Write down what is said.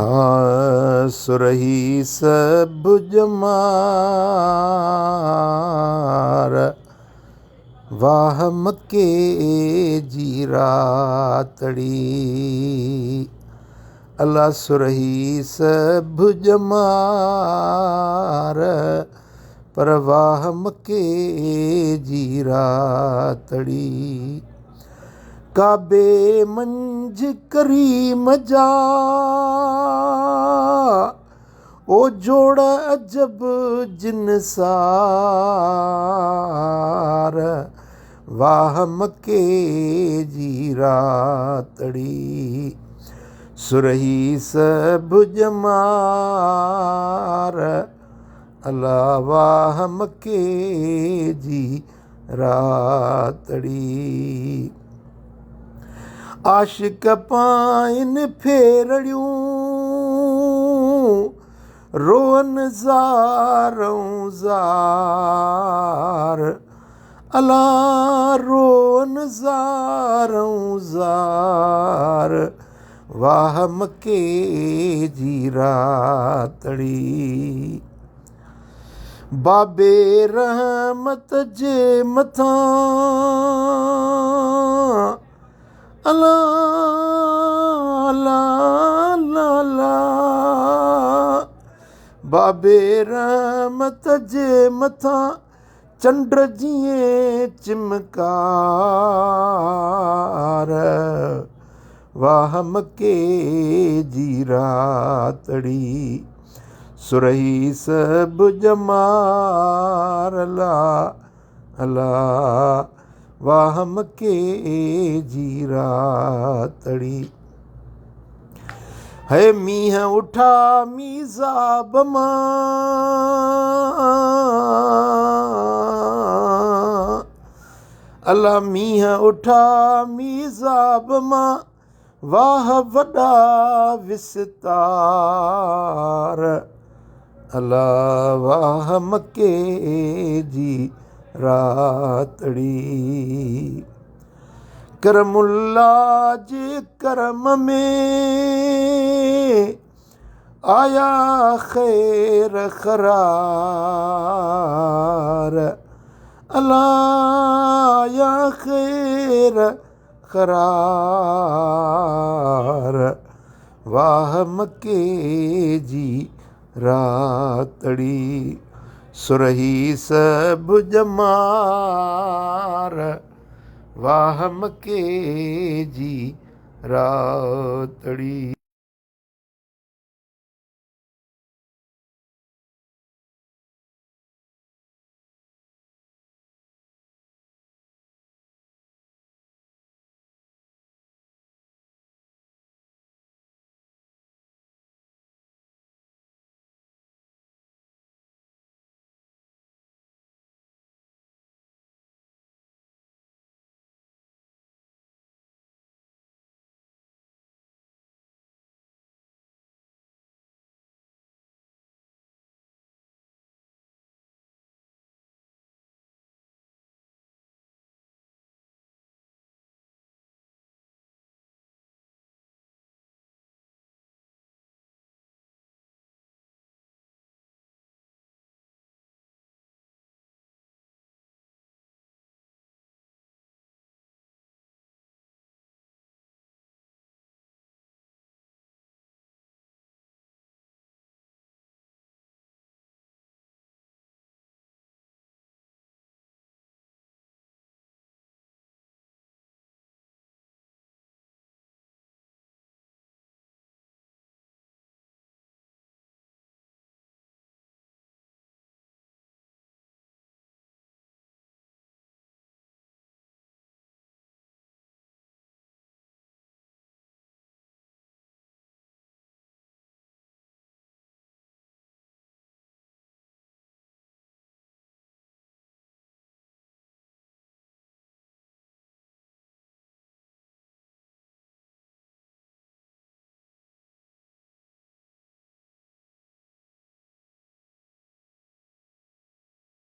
हाँ सुरही सब जमार वाह मके जी रातड़ी। अल्लाह सुरही सब जमार पर वाह मके जी रातड़ी। काबे मंझ करीम जा ओ जोड़ अजब जिनसार वाह मके जी रातड़ी। सुरही सब जमार अल्लाह वाह मके जी रातड़ी। आशिक पाइन फेरड़ियूं रोअन ज़ारऊं ज़ार अला रोअन ज़ारऊं ज़ार वाह मके जी रातड़ी। बाबे रहमत जे मथां अला अला अला बाबे रहमत जे मथां चंड जीअं चिमकार वाह मके जी रातड़ी। सुरही सब जमार अला अला वाह मके जी रातड़ी। है मींहं उठा मीज़ाब मां अला मींहं उठा मीज़ाब मां वाह वॾा विस्तार अला वाह मके जी रातड़ी। करमुल्ला जे करम में आया ख़ैर ख़रार अला आया ख़ैर ख़रार वाह मके जी रातड़ी। सुरही सब जमार वाह मके जी रातड़ी।